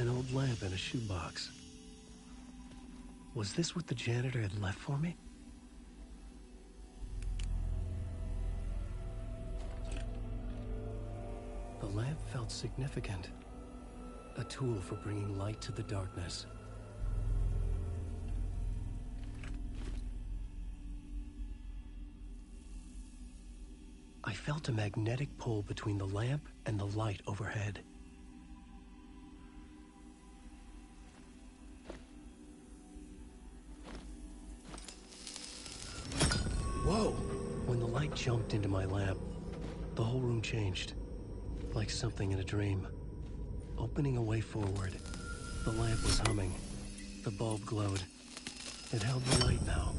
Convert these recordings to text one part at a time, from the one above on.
An old lamp in a shoebox. Was this what the janitor had left for me? The lamp felt significant. A tool for bringing light to the darkness. I felt a magnetic pull between the lamp and the light overhead. Whoa! When the light jumped into my lamp, the whole room changed, like something in a dream. Opening a way forward, the lamp was humming. The bulb glowed. It held the light now.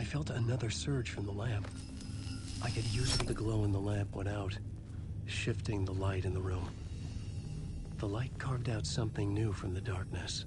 I felt another surge from the lamp. I could use the glow in the lamp went out, shifting the light in the room. The light carved out something new from the darkness.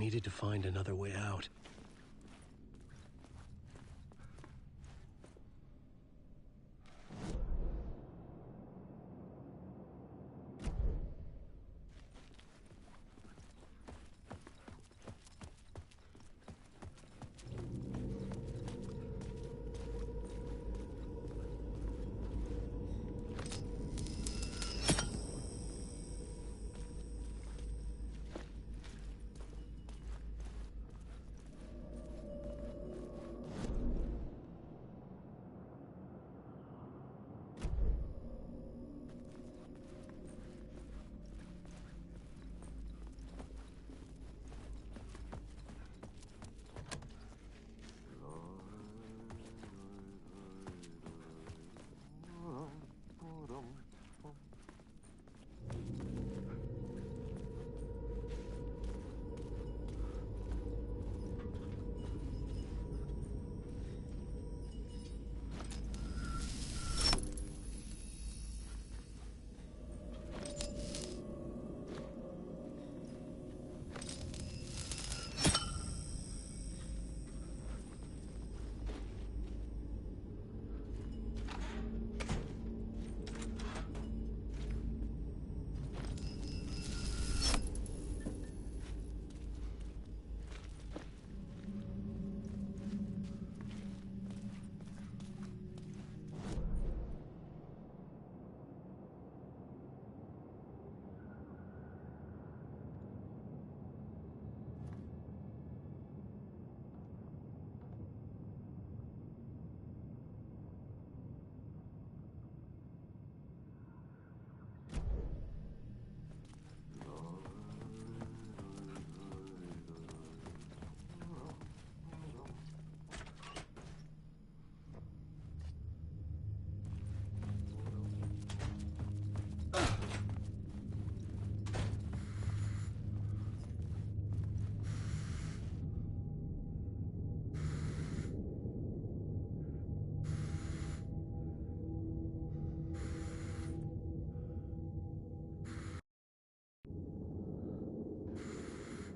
needed to find another way out.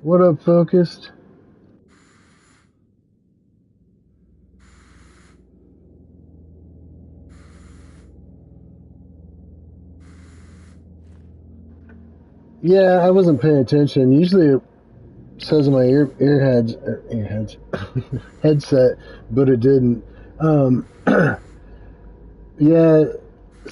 What up, Focused? Yeah, I wasn't paying attention. Usually it says in my earheads headset, but it didn't. Um, yeah,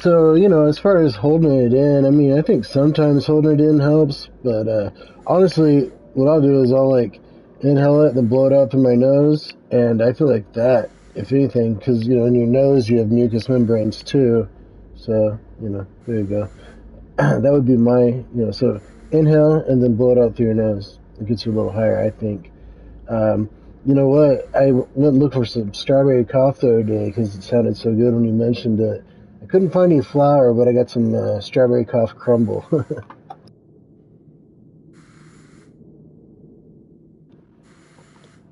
so, as far as holding it in, I mean, I think sometimes holding it in helps, but honestly, what I'll do is I'll, like, inhale it and then blow it out through my nose, and I feel like that, if anything, because, in your nose you have mucous membranes too, so, there you go. That would be so inhale and then blow it out through your nose. It gets you a little higher, I think. You know what? I went and looked for some strawberry coffee the other day because it sounded so good when you mentioned it. I couldn't find any flour, but I got some strawberry cough crumble.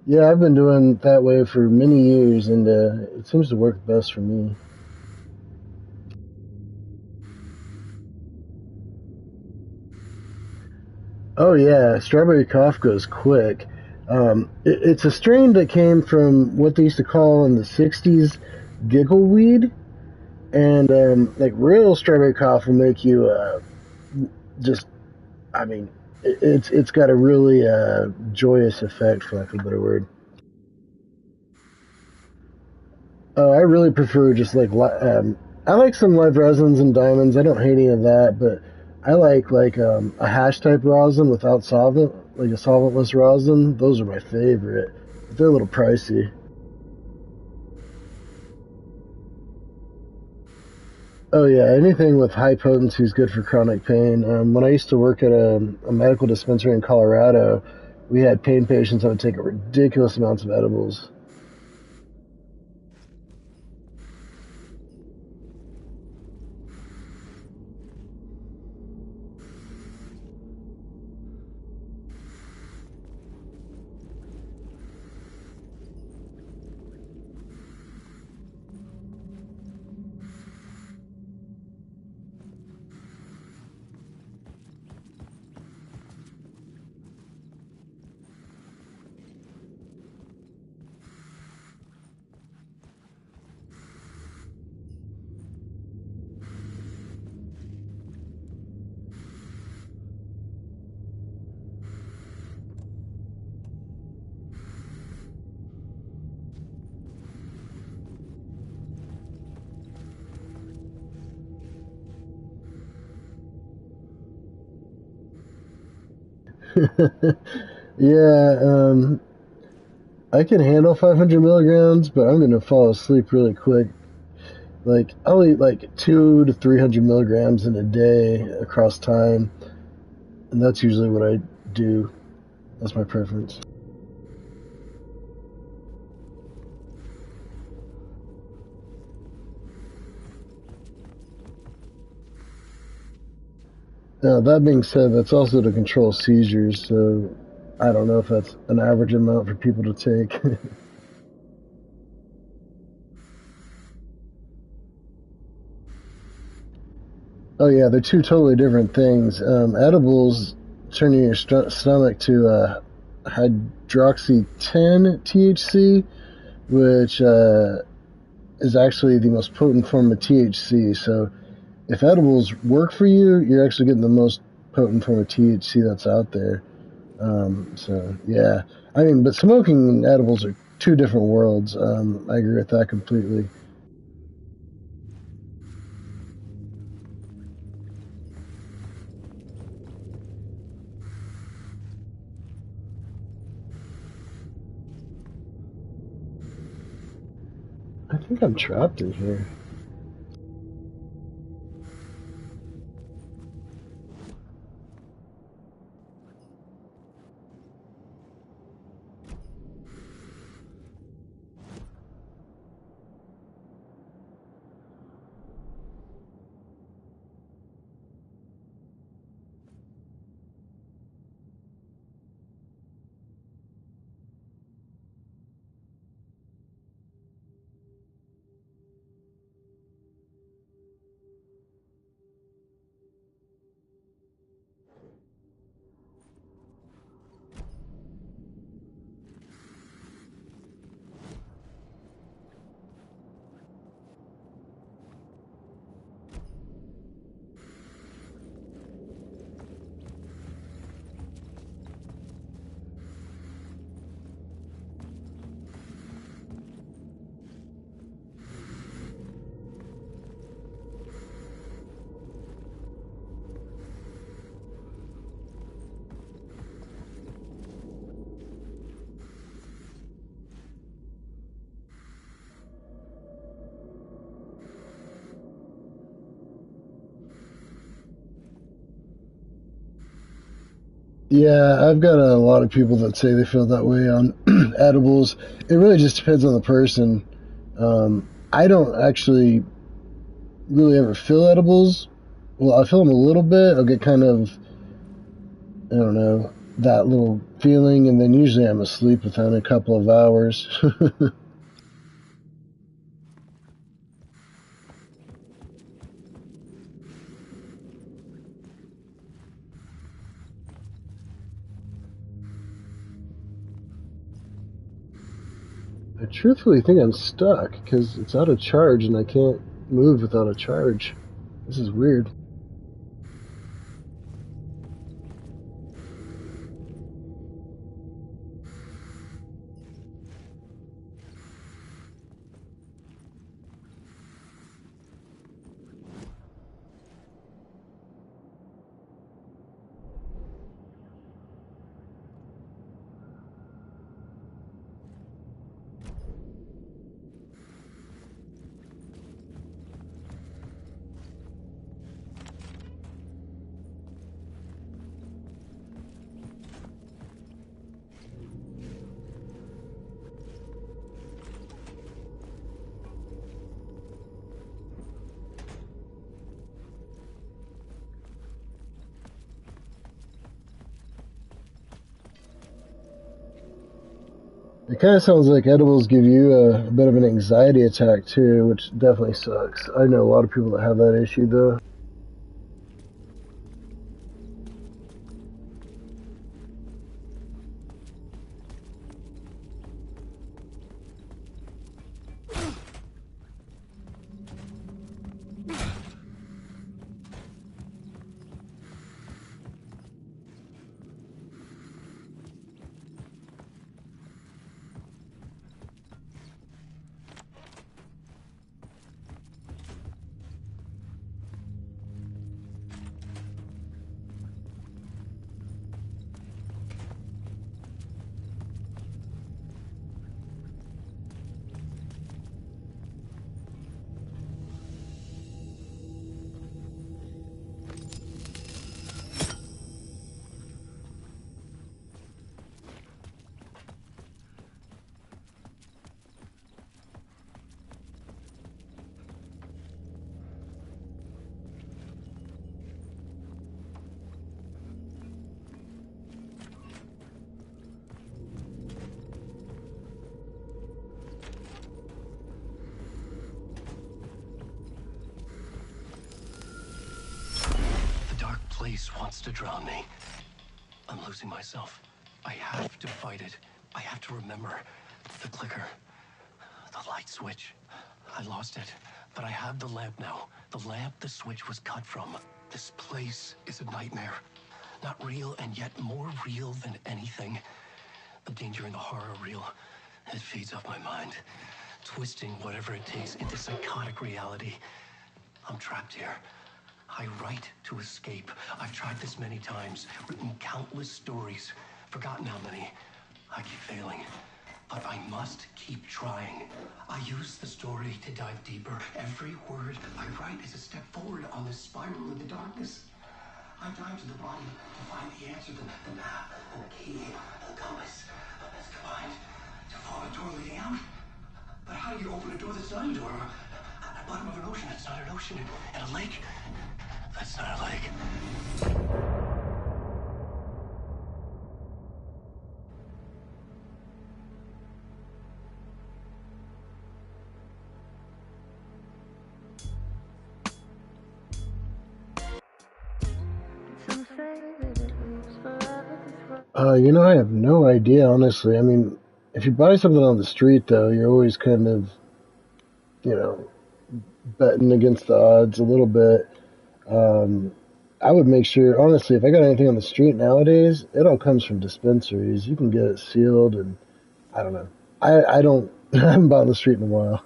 Yeah, I've been doing that way for many years, and it seems to work best for me. Oh yeah, strawberry cough goes quick. It's a strain that came from what they used to call in the '60s giggleweed, and like real strawberry cough will make you just, I mean, it's got a really joyous effect, for lack of a better word. I really prefer just like I like some live resins and diamonds. I don't hate any of that, but I like a hash type rosin without solvent, like a solventless rosin. Those are my favorite. But they're a little pricey. Oh yeah, anything with high potency is good for chronic pain. When I used to work at a medical dispensary in Colorado, we had pain patients that would take ridiculous amounts of edibles. Yeah, I can handle 500 milligrams, but I'm gonna fall asleep really quick. Like, I'll eat like 2 to 300 milligrams in a day across time, and that's usually what I do. That's my preference. Now, that being said, that's also to control seizures, so I don't know if that's an average amount for people to take. Oh yeah, they're two totally different things. Edibles turn your stomach to hydroxy 10 THC, which is actually the most potent form of THC. So if edibles work for you, you're actually getting the most potent form of THC that's out there. So yeah, I mean, but smoking and edibles are two different worlds. I agree with that completely. I think I'm trapped in here. Yeah, I've got a lot of people that say they feel that way on edibles. It really just depends on the person. I don't actually really ever feel edibles. Well, I feel them a little bit. I'll get kind of, I don't know, that little feeling, and then usually I'm asleep within a couple of hours. I truthfully think I'm stuck because it's out of charge and I can't move without a charge. This is weird. It kind of sounds like edibles give you a bit of an anxiety attack too, which definitely sucks. I know a lot of people that have that issue though. place wants to drown me. I'm losing myself. I have to fight it. I have to remember. The clicker. The light switch. I lost it. But I have the lamp now. The lamp the switch was cut from. This place is a nightmare. Not real, and yet more real than anything. The danger and the horror real. It feeds off my mind. Twisting whatever it takes into psychotic reality. I'm trapped here. I write to escape. I've tried this many times, written countless stories, forgotten how many. I keep failing, but I must keep trying. I use the story to dive deeper. Every word I write is a step forward on this spiral in the darkness. I dive to the body to find the answer, the map, and the key, and the compass. It's combined to form a door leading out. But how do you open a door that's not a door? At the bottom of an ocean that's not an ocean, and a lake that's not a lake. I have no idea, honestly. I mean, if you buy something on the street, though, you're always kind of, you know, betting against the odds a little bit. I would make sure, honestly, if I got anything on the street nowadays, it all comes from dispensaries. You can get it sealed, and I don't know. I don't, I haven't bought on the street in a while.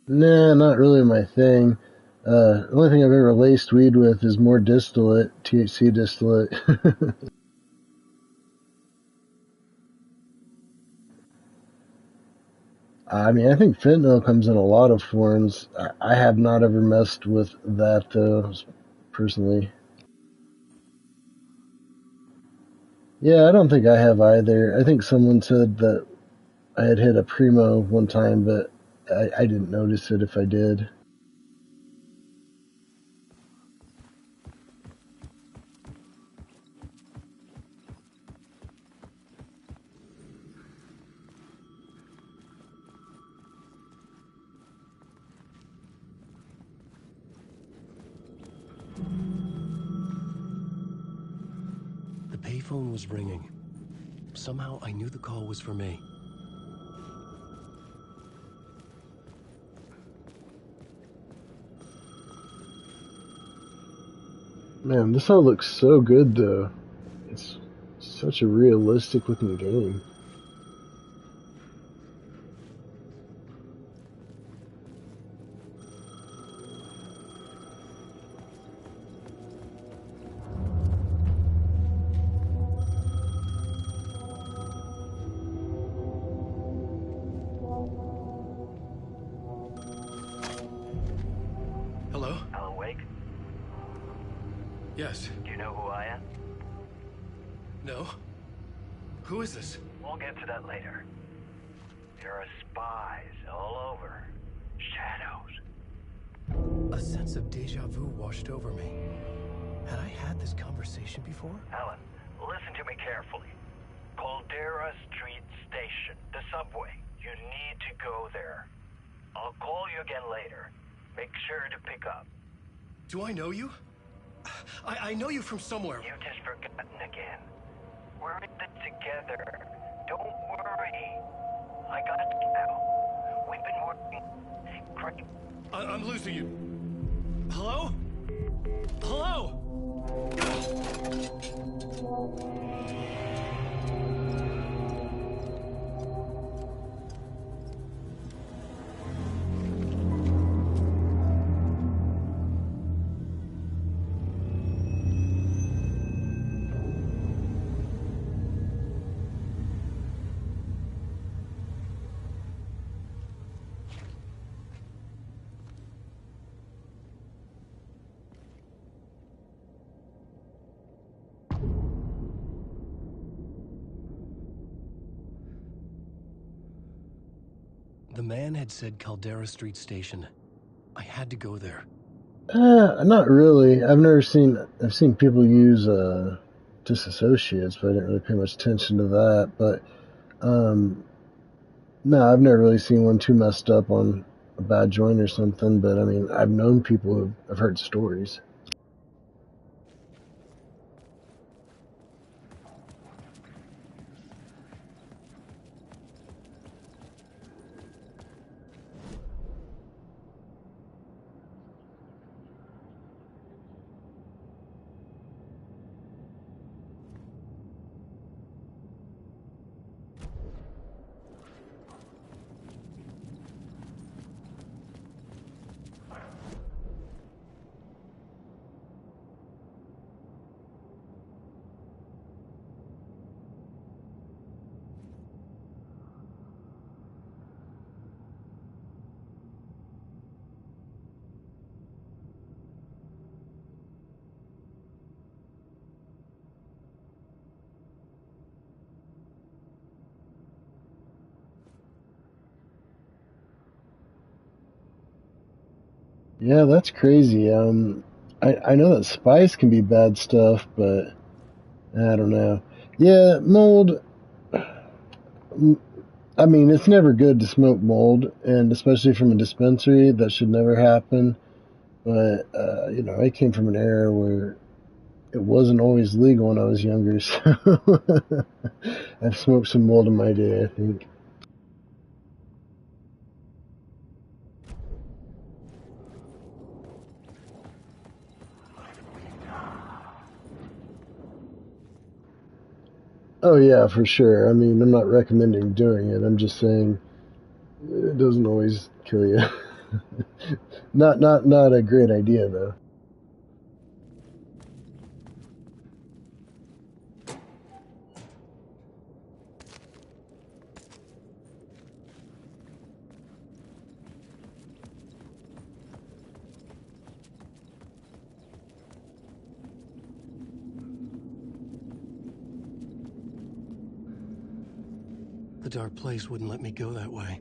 Nah, not really my thing. The only thing I've ever laced weed with is more distillate, THC distillate. I mean, I think fentanyl comes in a lot of forms. I have not ever messed with that, though, personally. Yeah, I don't think I have either. I think someone said that I had hit a primo one time, but I didn't notice it if I did. The payphone was ringing. Somehow I knew the call was for me. Man, this all looks so good, though. It's such a realistic looking game. Hello? Alan Wake? Yes. Do you know who I am? No? Who is this? We'll get to that later. There are spies all over. Shadows. A sense of deja vu washed over me. Had I had this conversation before? Alan, listen to me carefully. Caldera Street Station, the subway. You need to go there. I'll call you again later. Make sure to pick up. Do I know you? I know you from somewhere. You've just forgotten again. We're in this together. Don't worry. I got you now. We've been working. Great. I'm losing you. Hello? Hello? The man had said Caldera Street Station. I had to go there. Not really. I've seen people use disassociates, but I didn't really pay much attention to that. But um, no, I've never really seen one too messed up on a bad joint or something. But I mean, I've known people who have heard stories. Yeah, that's crazy. I know that spice can be bad stuff, but I don't know. Yeah, mold. I mean, it's never good to smoke mold, and especially from a dispensary, that should never happen. But I came from an era where it wasn't always legal when I was younger, so I've smoked some mold in my day, I think. Oh yeah, for sure. I mean, I'm not recommending doing it. I'm just saying it doesn't always kill you. Not a great idea though. The dark place wouldn't let me go that way.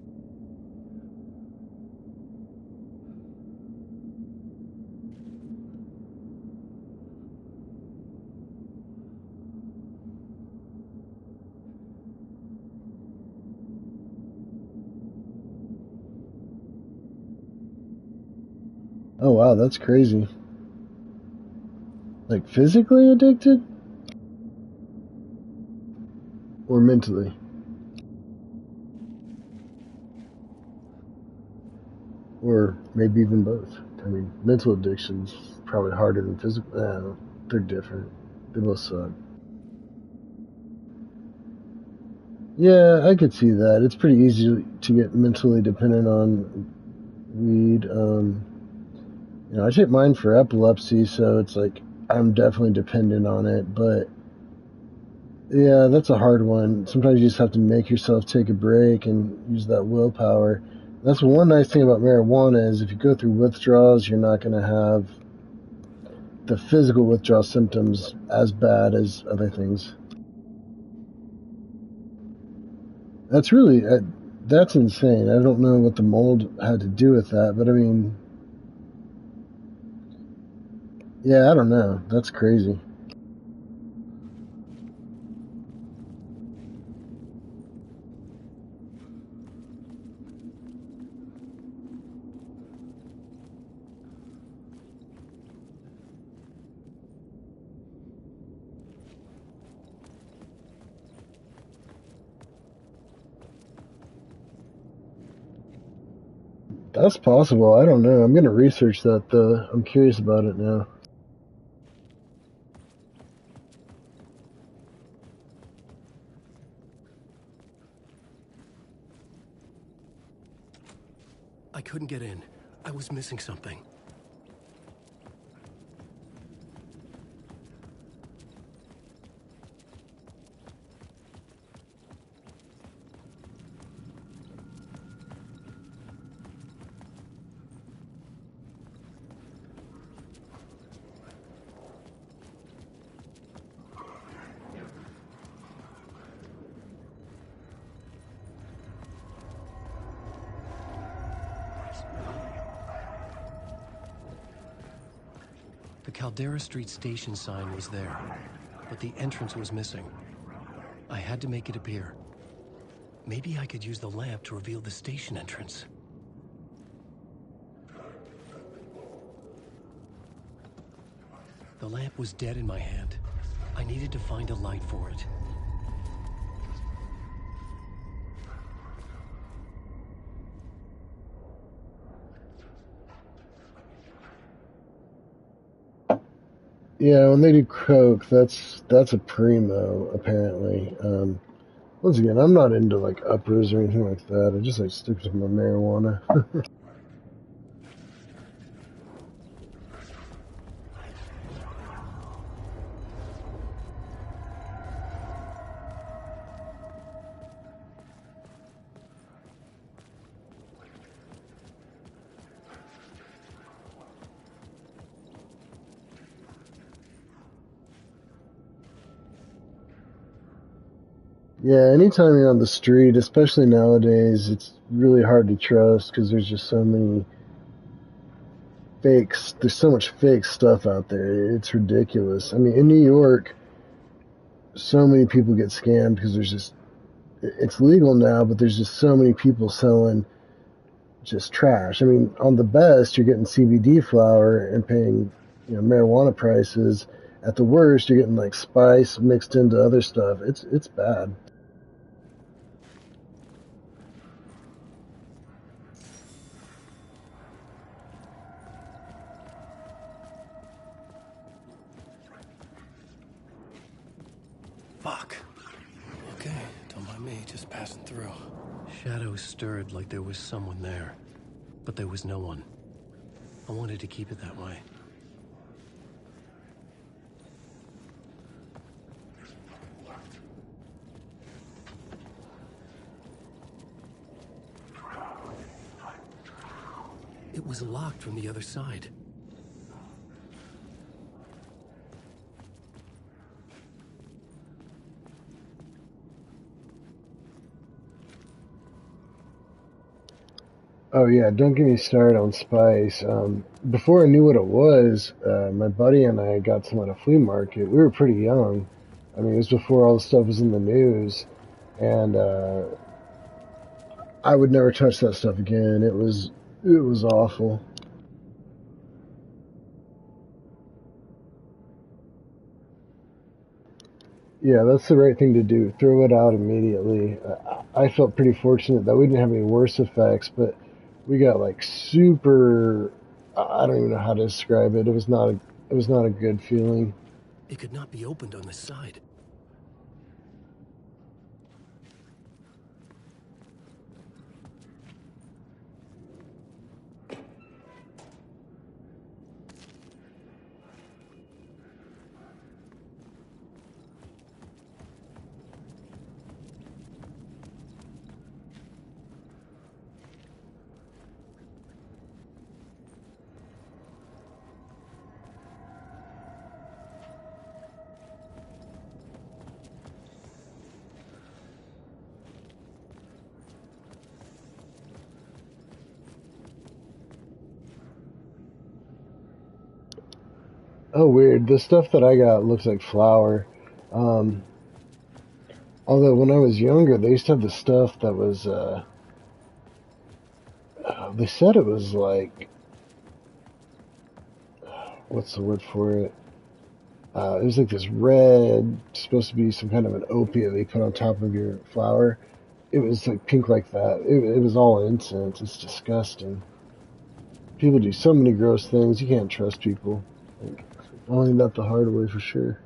Oh wow, that's crazy. Like physically addicted or mentally? Or maybe even both. I mean, mental addiction's probably harder than physical. They're different. They both suck. Yeah, I could see that. It's pretty easy to get mentally dependent on weed. I take mine for epilepsy, so it's like I'm definitely dependent on it. But yeah, that's a hard one. Sometimes you just have to make yourself take a break and use that willpower. That's one nice thing about marijuana is if you go through withdrawals, you're not going to have the physical withdrawal symptoms as bad as other things. That's really that's insane. I don't know what the mold had to do with that, but I mean, yeah, I don't know. That's crazy. That's possible. I don't know. I'm gonna research that though. I'm curious about it now. I couldn't get in. I was missing something. The Caldera Street station sign was there, but the entrance was missing. I had to make it appear. Maybe I could use the lamp to reveal the station entrance. The lamp was dead in my hand. I needed to find a light for it. Yeah, when they do coke, that's a primo, apparently. Once again, I'm not into like uppers or anything like that. I just like stick to my marijuana. Yeah, anytime you're on the street, especially nowadays, it's really hard to trust because there's just so many fakes. There's so much fake stuff out there. It's ridiculous. I mean, in New York, so many people get scammed because it's legal now, but there's just so many people selling just trash. I mean, on the best, you're getting CBD flower and paying, marijuana prices. At the worst, you're getting like spice mixed into other stuff. It's bad. Fuck. Okay, don't mind me, just passing through. Shadows stirred like there was someone there, but there was no one. I wanted to keep it that way. It was locked from the other side. Oh yeah, don't get me started on spice. Before I knew what it was, my buddy and I got some at a flea market. We were pretty young. I mean, it was before all the stuff was in the news, and I would never touch that stuff again. It was awful. Yeah, that's the right thing to do. Throw it out immediately. I felt pretty fortunate that we didn't have any worse effects, but we got like super. I don't even know how to describe it. It was not a good feeling. It could not be opened on this side. Oh, weird. The stuff that I got looks like flour. Um, Although when I was younger, they used to have the stuff that was. They said it was like, what's the word for it? It was like this red, supposed to be some kind of an opiate they put on top of your flour. It was like pink like that. It was all incense. It's disgusting. People do so many gross things. You can't trust people. Like, I learned that the hard way for sure.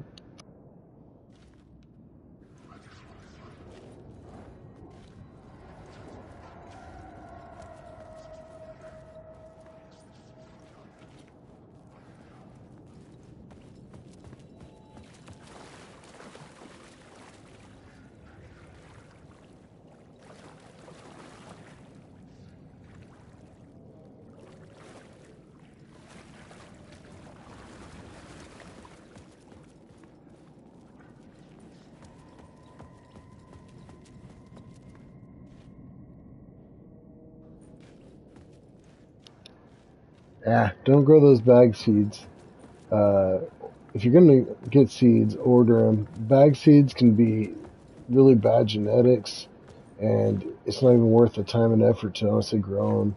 Ah, don't grow those bag seeds. Uh, if you're gonna get seeds, order them. Bag seeds can be really bad genetics, and it's not even worth the time and effort to honestly grow them.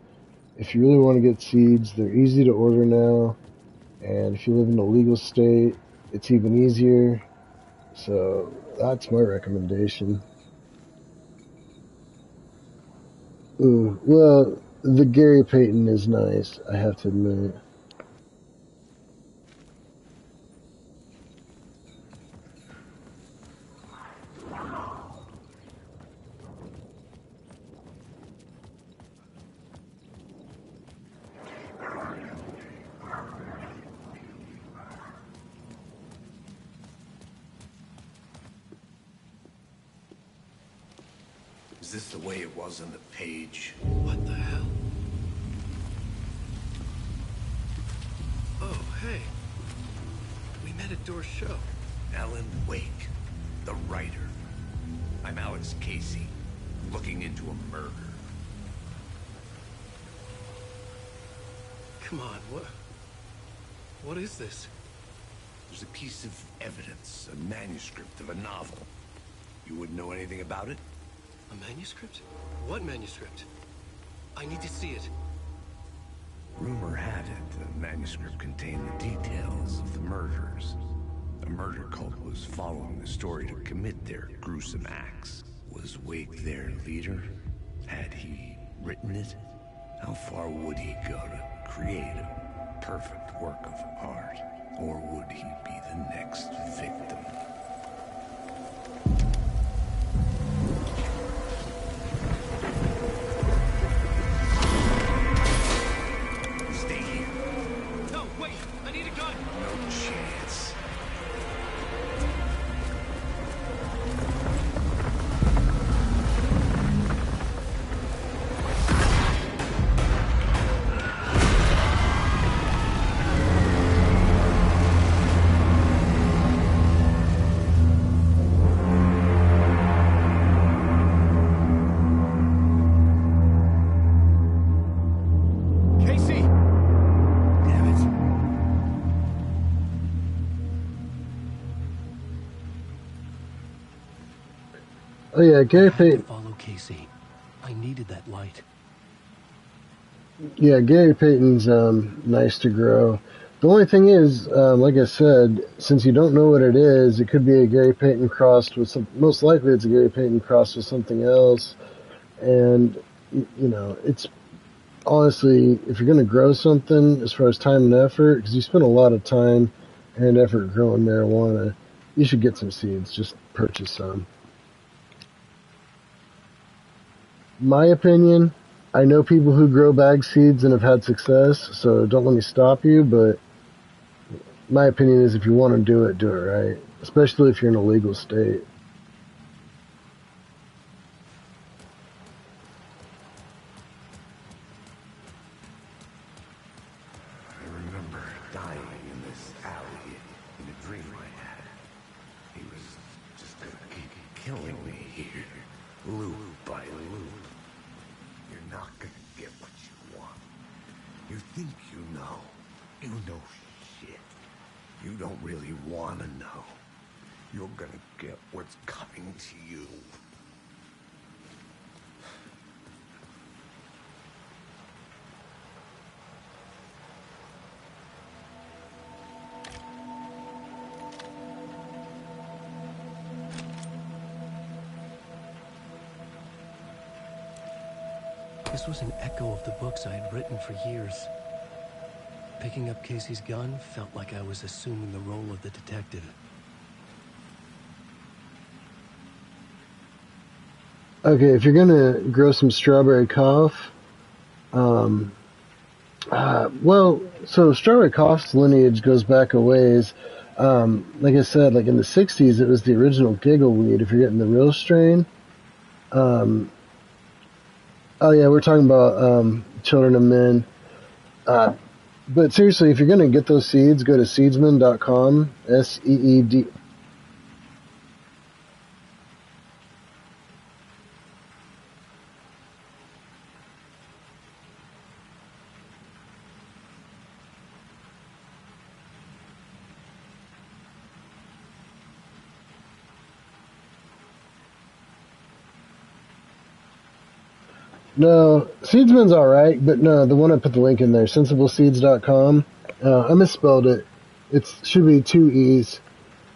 If you really want to get seeds, they're easy to order now, and if you live in a legal state, it's even easier. So that's my recommendation. Ooh, well, the Gary Payton is nice, I have to admit. Is this the way it was on the page? What the hell? Oh, hey. We met at Door's show. Alan Wake, the writer. I'm Alex Casey, looking into a murder. Come on, what is this? There's a piece of evidence, a manuscript of a novel. You wouldn't know anything about it? A manuscript? What manuscript? I need to see it. Rumor had it the manuscript contained the details of the murders. A murder cult was following the story to commit their gruesome acts. Was Wake their leader? Had he written it? How far would he go to create a perfect work of art? Or would he be the next victim? Stay here. No, wait! I need a gun! No chance. Casey! Damn it. Oh yeah, Gary I had to Payton. follow Casey. I needed that light. Yeah, Gary Payton's nice to grow. The only thing is, like I said, since you don't know what it is, it could be a Gary Payton crossed with some. Most likely, it's a Gary Payton crossed with something else. And you know, it's honestly, if you're going to grow something, as far as time and effort, because you spend a lot of time and effort growing marijuana, you should get some seeds. Just purchase some. My opinion, I know people who grow bag seeds and have had success, so don't let me stop you, but my opinion is if you want to do it right. Especially if you're in a legal state. I remember dying in this alley in a dream I had. He was just gonna keep killing me here, loop by loop. You're not gonna get what you want. You think you know. You know shit. You don't really wanna know. You're gonna get what's coming to you. This was an echo of the books I had written for years. Picking up Casey's gun felt like I was assuming the role of the detective. Okay, if you're gonna grow some strawberry cough, um, so strawberry cough's lineage goes back a ways. Like I said, like in the '60s, it was the original giggle weed. If you're getting the real strain, um, oh yeah, we're talking about children of men. But seriously, if you're gonna get those seeds, go to seedsman.com. SEED. No, Seedsman's alright, but no, the one I put the link in there, sensibleseeds.com. I misspelled it. It should be two E's.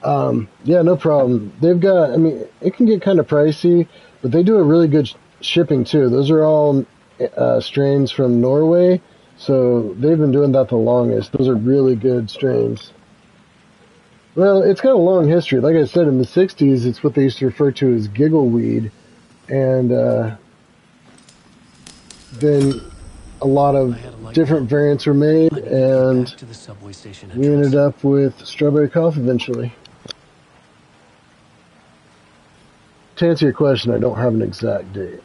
Yeah, no problem. They've got, I mean, it can get kind of pricey, but they do a really good shipping too. Those are all strains from Norway, so they've been doing that the longest. Those are really good strains. Well, it's got a long history. Like I said, in the 60s, it's what they used to refer to as giggleweed, and then a lot I of had a light different now. variants were made, I need to get and back to the subway station we entrance. ended up with strawberry cough eventually. To answer your question, I don't have an exact date.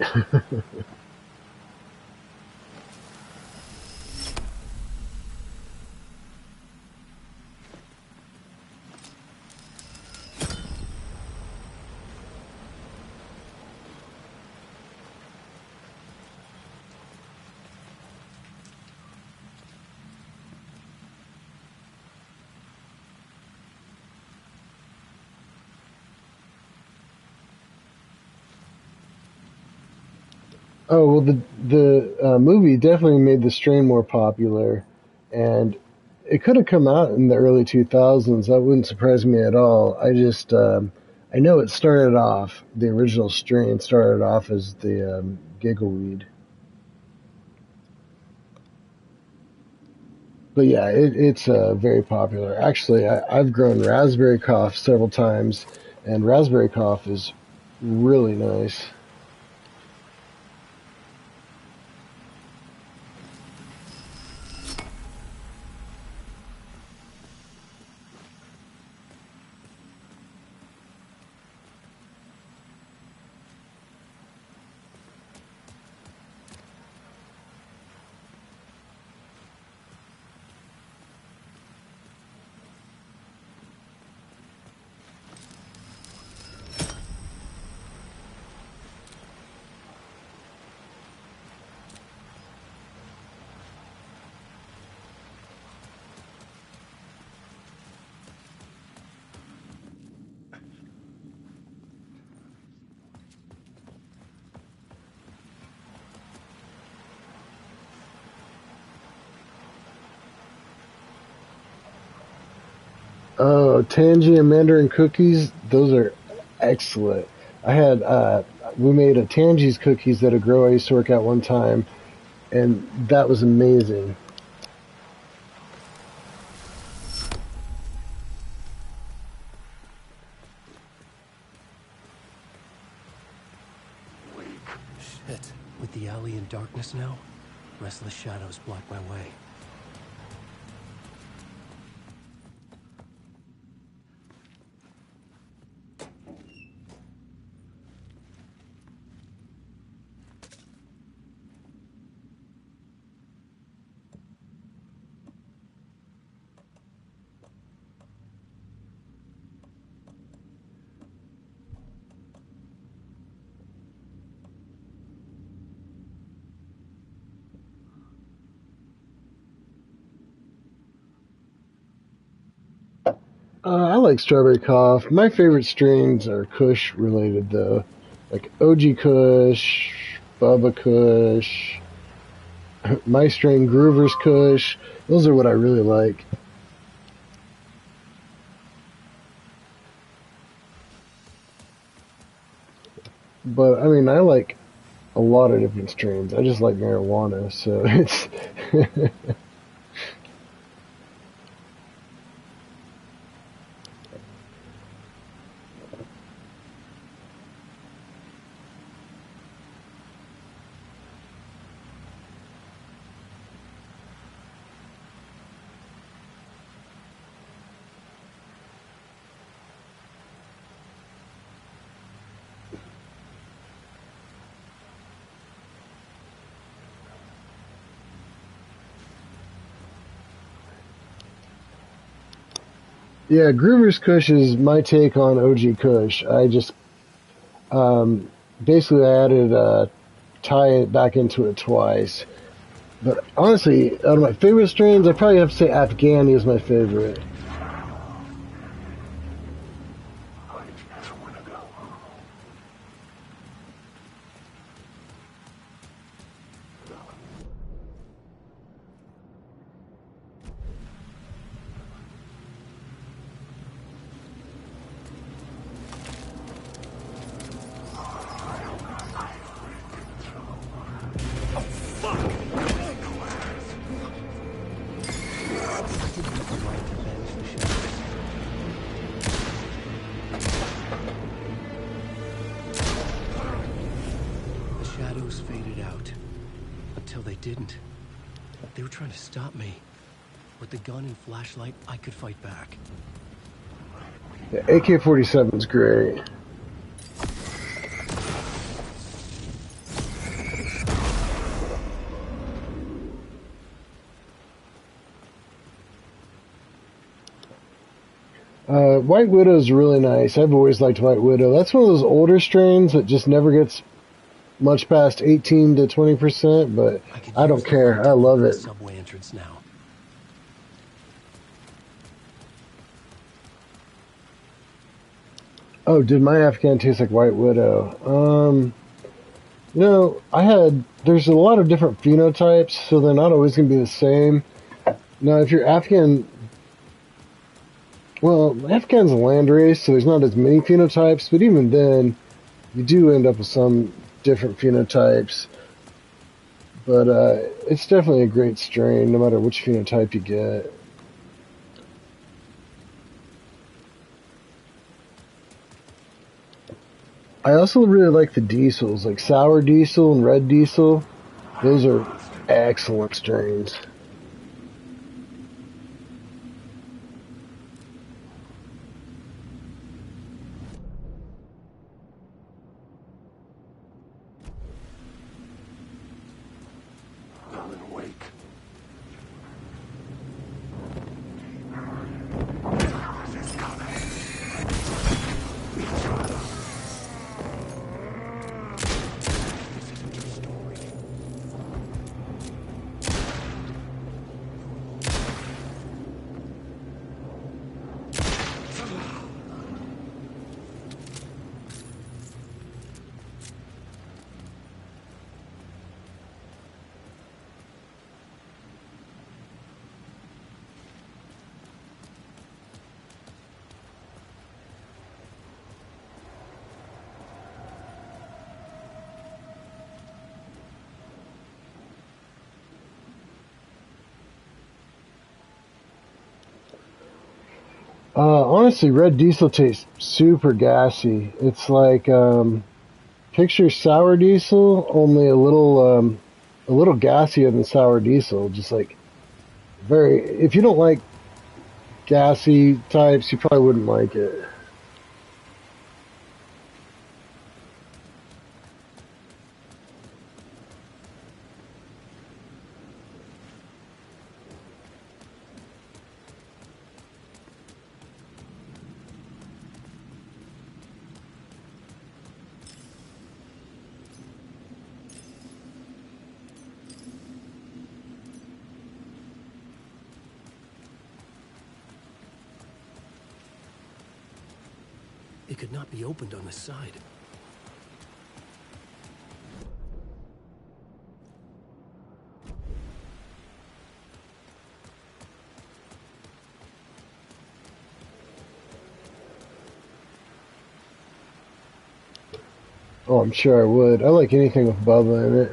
Oh well, the movie definitely made the strain more popular, and it could have come out in the early 2000s. That wouldn't surprise me at all. I know it started off, the original strain started off as the giggleweed. But yeah, it's very popular. Actually, I've grown raspberry cough several times, and raspberry cough is really nice. Oh, Tangy and Mandarin cookies, those are excellent. I had, we made a Tangy's cookies at a grow I used to work at one time, and that was amazing. Shit. With the alley in darkness now, restless shadows block my way. I like strawberry cough. My favorite strains are Kush related though, like OG Kush, Bubba Kush, my strain Groover's Kush. Those are what I really like. But I mean, I like a lot of different strains. I just like marijuana, so it's. Yeah, Groover's Kush is my take on OG Kush. I just basically I added tie it back into it twice. But honestly, out of my favorite strains, I probably have to say Afghani is my favorite. Until they didn't. They were trying to stop me. With the gun and flashlight, I could fight back. Yeah, AK-47's great. White Widow's really nice. I've always liked White Widow. That's one of those older strains that just never gets much past 18 to 20%, but I don't care. I love it. Subway entrance now. Oh, did my Afghan taste like White Widow? There's a lot of different phenotypes, so they're not always going to be the same. Now, if you're Afghan, well, Afghan's a land race, so there's not as many phenotypes, but even then, you do end up with some different phenotypes. But it's definitely a great strain, no matter which phenotype you get. I also really like the diesels, like Sour Diesel and Red Diesel. Those are excellent strains. I'm awake. It's coming. Honestly, Red Diesel tastes super gassy. It's like picture Sour Diesel, only a little gassier than Sour Diesel. Just like very. If you don't like gassy types, you probably wouldn't like it. It could not be opened on the side. Oh, I'm sure I would. I like anything with Bubba in it.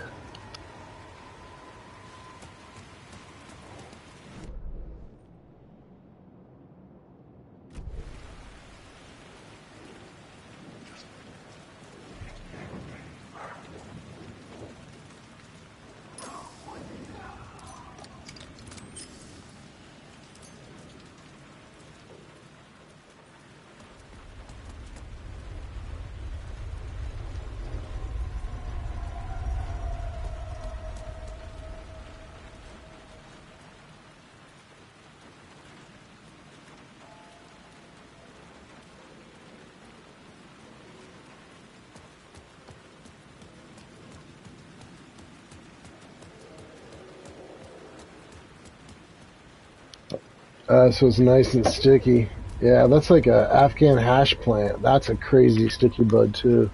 So it's nice and sticky. Yeah, that's like a Afghan hash plant. That's a crazy sticky bud too.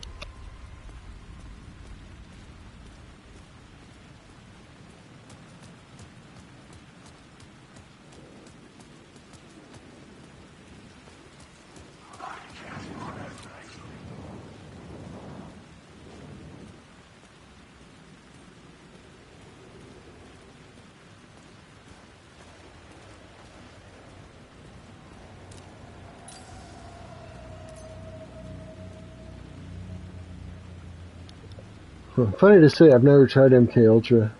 Funny to say, I've never tried MK Ultra.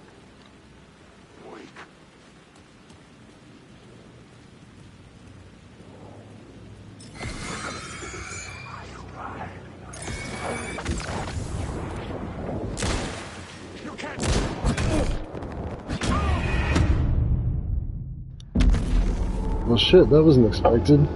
Well, shit, that wasn't expected.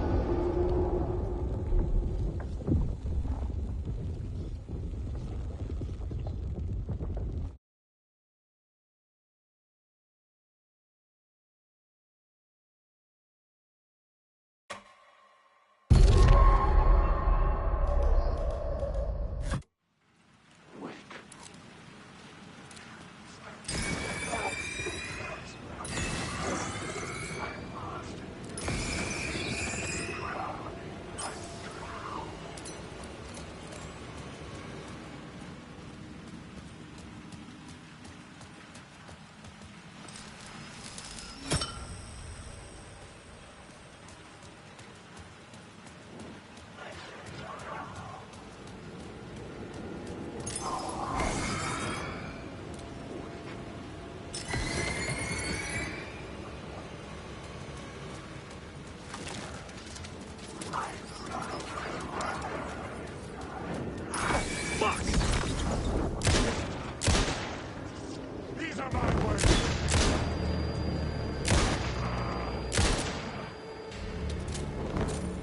These are my words.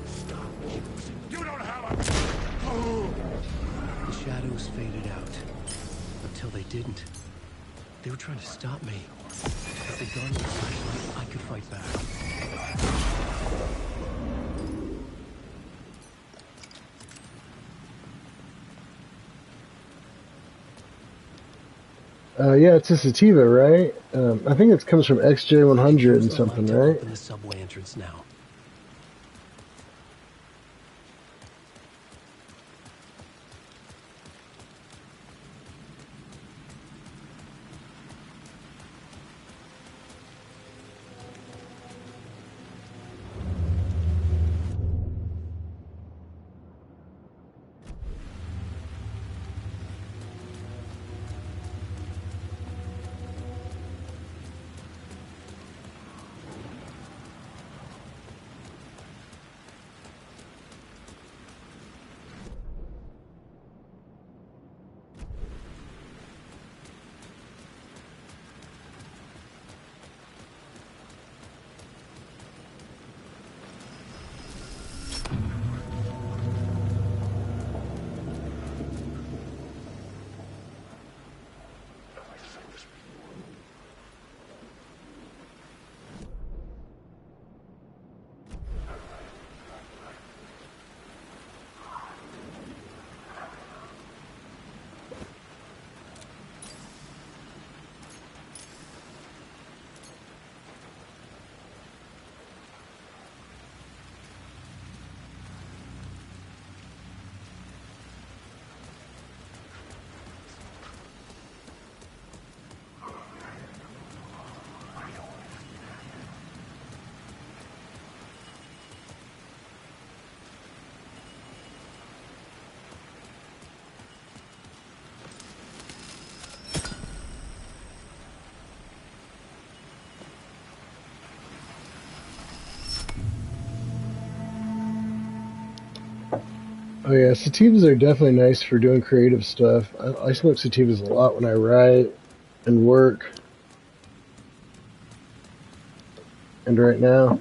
Stop. You don't have a... The shadows faded out. Until they didn't. They were trying to stop me. If they'd gone with the flashlight, I could fight back. Yeah, it's a sativa, right? I think it comes from XJ100 and Use the light something, to right? open the subway entrance now. Oh yeah, sativas are definitely nice for doing creative stuff. I smoke sativas a lot when I write and work, and right now.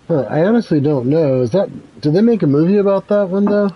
Huh, I honestly don't know. Did they make a movie about that one though?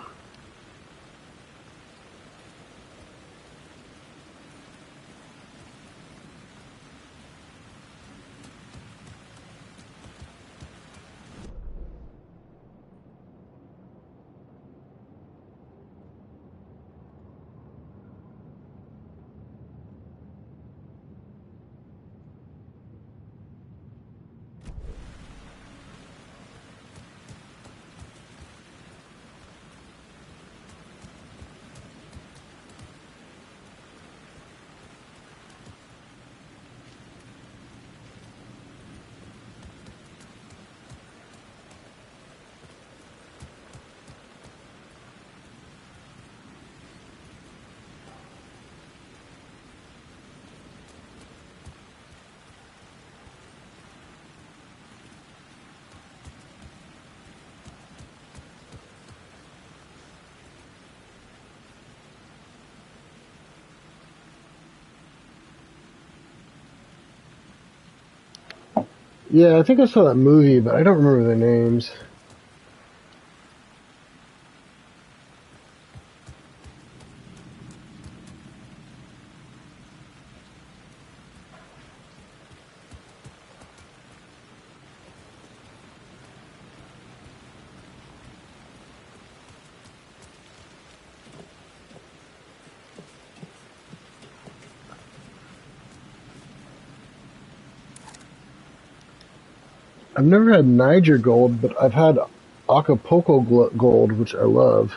Yeah, I think I saw that movie, but I don't remember their names. I've never had Niger Gold, but I've had Acapulco Gold, which I love.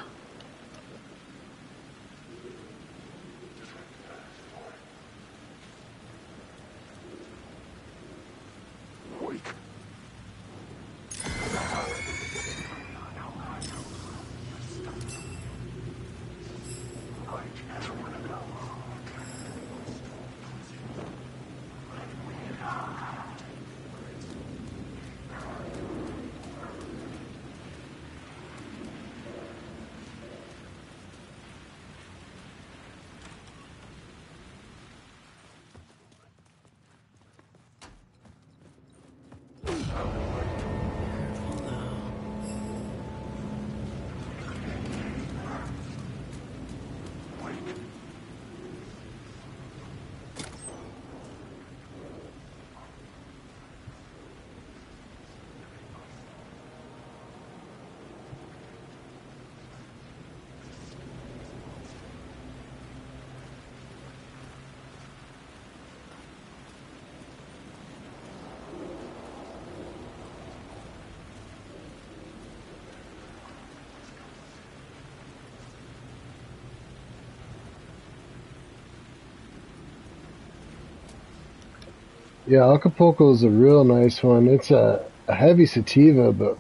Yeah, Acapulco is a real nice one. It's a heavy sativa, but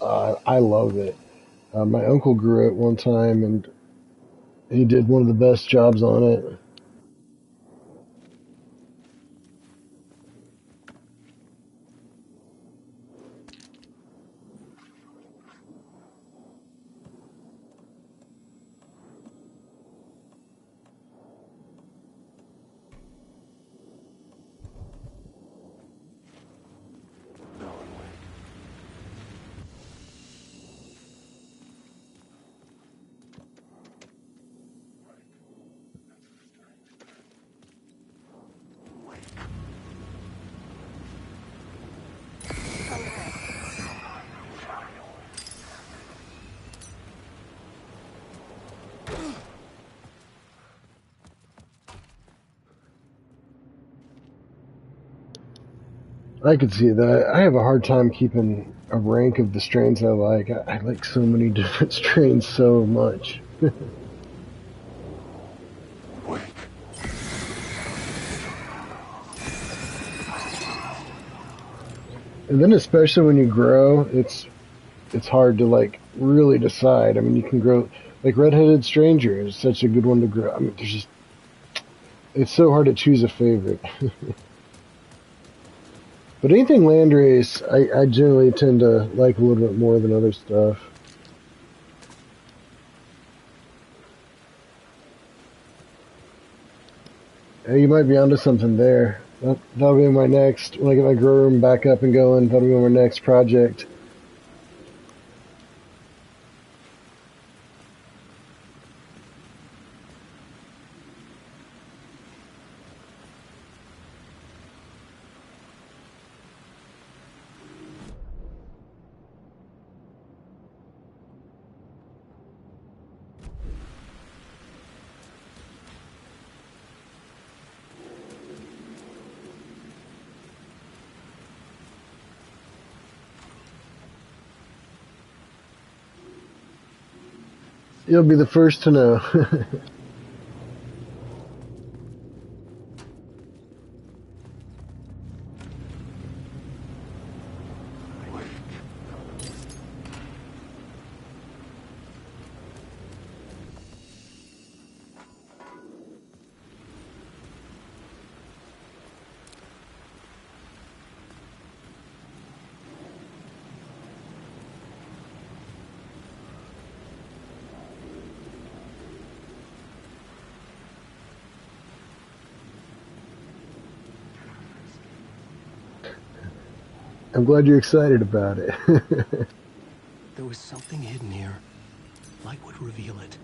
I love it. My uncle grew it one time, and he did one of the best jobs on it. I could see that. I have a hard time keeping a rank of the strains I like. I like so many different strains so much. And then especially when you grow, it's hard to like really decide. I mean, you can grow like Redheaded Stranger is such a good one to grow. I mean, it's so hard to choose a favorite. But anything landrace, I generally tend to like a little bit more than other stuff. Hey, you might be onto something there. That'll be my next, when I get my grow room back up and going, that'll be my next project. You'll be the first to know. I'm glad you're excited about it. There was something hidden here. Light would reveal it.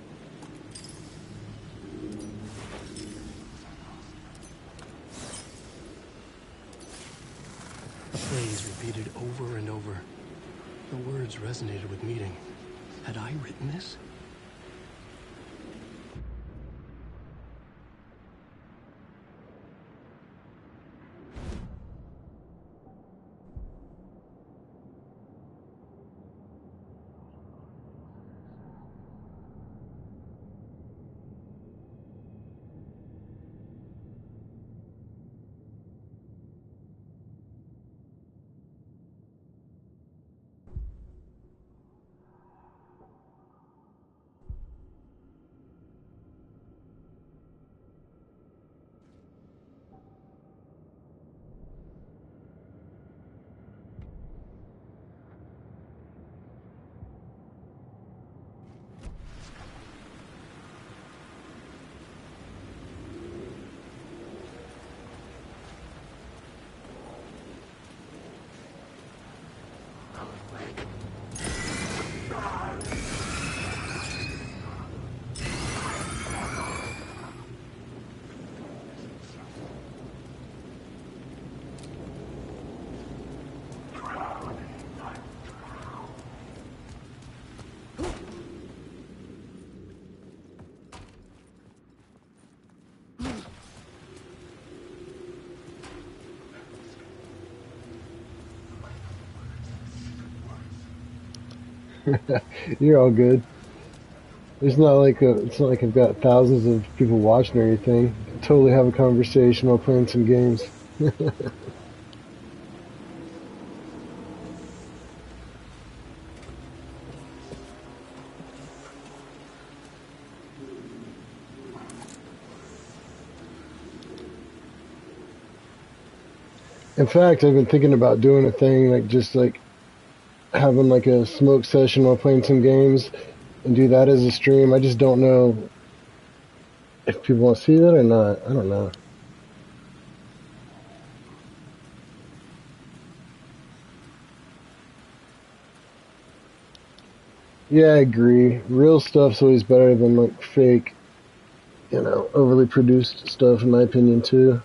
A phrase repeated over and over. The words resonated with meaning. Had I written this? You're all good. It's not like I've got thousands of people watching or anything. I can totally have a conversation while playing some games. In fact, I've been thinking about doing a thing like just like having like a smoke session while playing some games and do that as a stream. I just don't know if people want to see that or not. I don't know. Yeah, I agree. Real stuff's always better than like fake, overly produced stuff in my opinion too.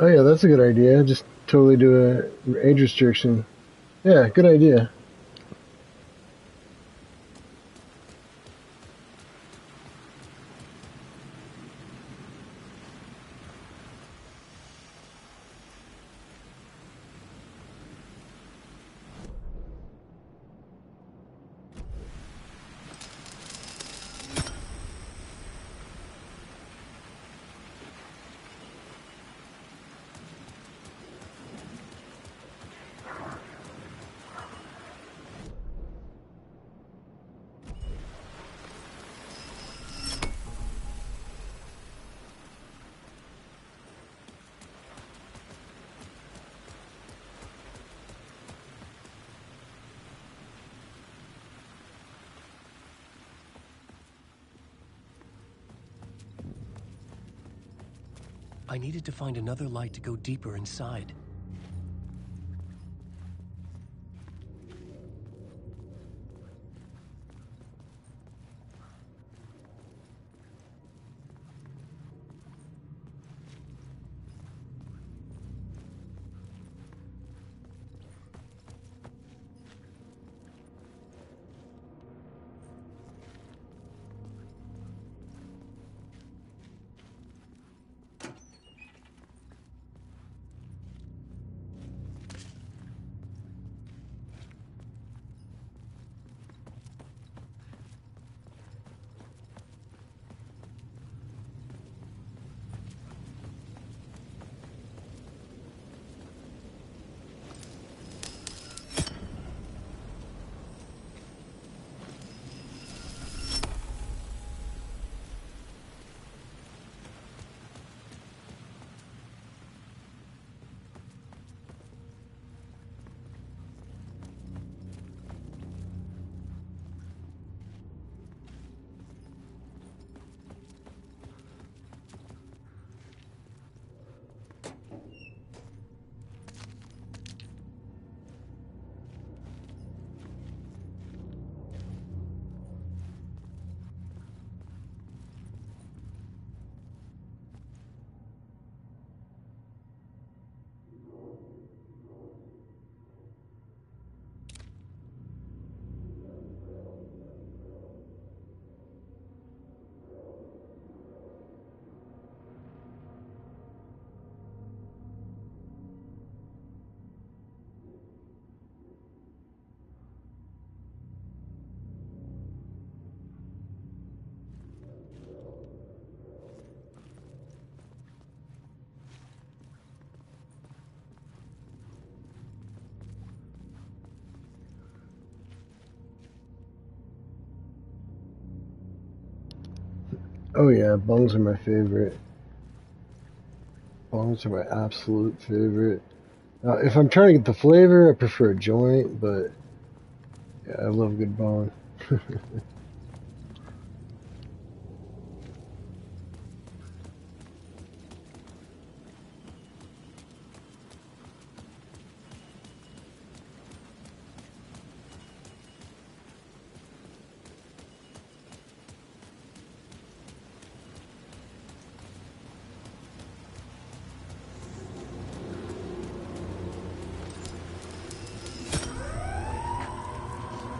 Oh yeah, that's a good idea. Just totally do a age restriction. Yeah, good idea. I needed to find another light to go deeper inside. Oh yeah, bongs are my favorite. Bongs are my absolute favorite. If I'm trying to get the flavor, I prefer a joint, but yeah, I love a good bong.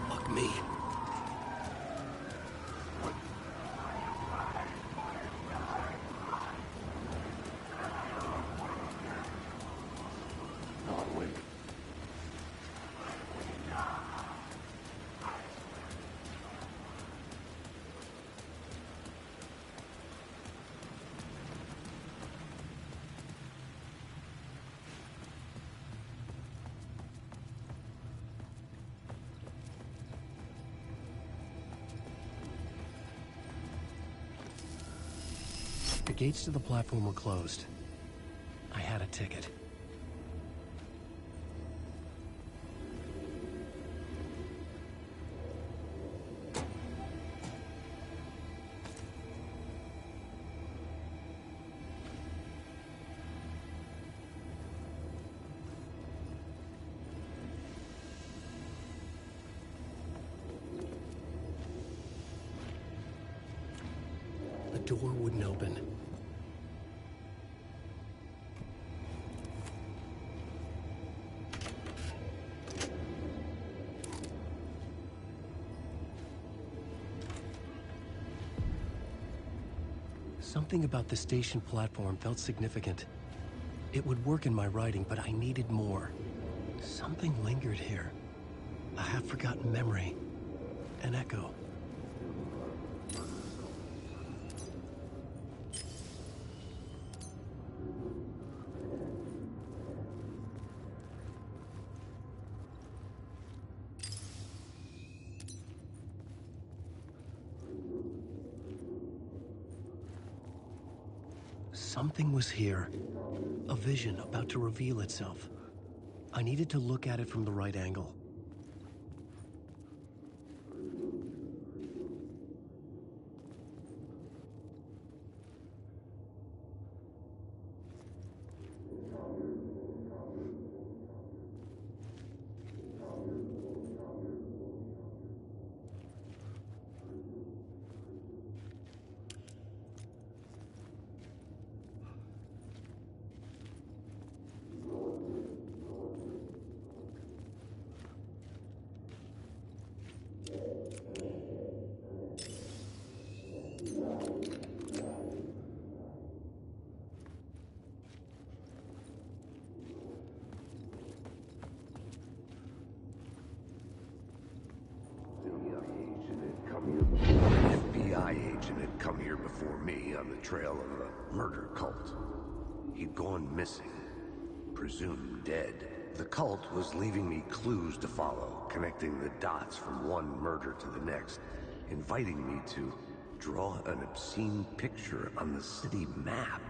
Fuck me. The gates to the platform were closed. I had a ticket. The door wouldn't open. Something about the station platform felt significant. It would work in my writing, but I needed more. Something lingered here. A half-forgotten memory. An echo. Something was here. A vision about to reveal itself. I needed to look at it from the right angle. FBI agent had come here before me on the trail of a murder cult. He'd gone missing, presumed dead. The cult was leaving me clues to follow, connecting the dots from one murder to the next, inviting me to draw an obscene picture on the city map.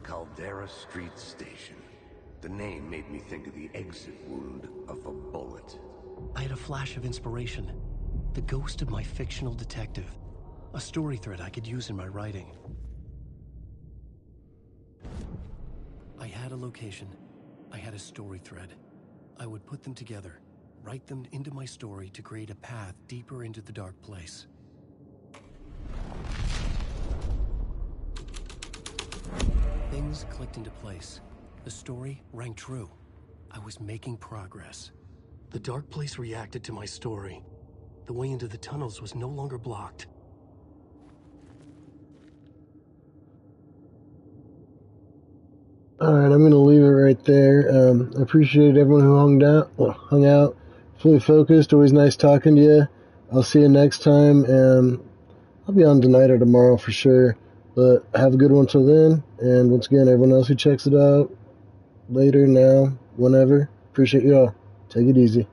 Caldera Street Station. The name made me think of the exit wound of a bullet. I had a flash of inspiration. The ghost of my fictional detective. A story thread I could use in my writing. I had a location. I had a story thread. I would put them together, write them into my story to create a path deeper into the dark place. Things clicked into place. The story rang true. I was making progress. The dark place reacted to my story. The way into the tunnels was no longer blocked. Alright, I'm going to leave it right there. I appreciate everyone who hung out, fully focused. Always nice talking to you. I'll see you next time, and I'll be on tonight or tomorrow for sure. But have a good one till then. And once again, everyone else who checks it out later, now, whenever, appreciate you all. Take it easy.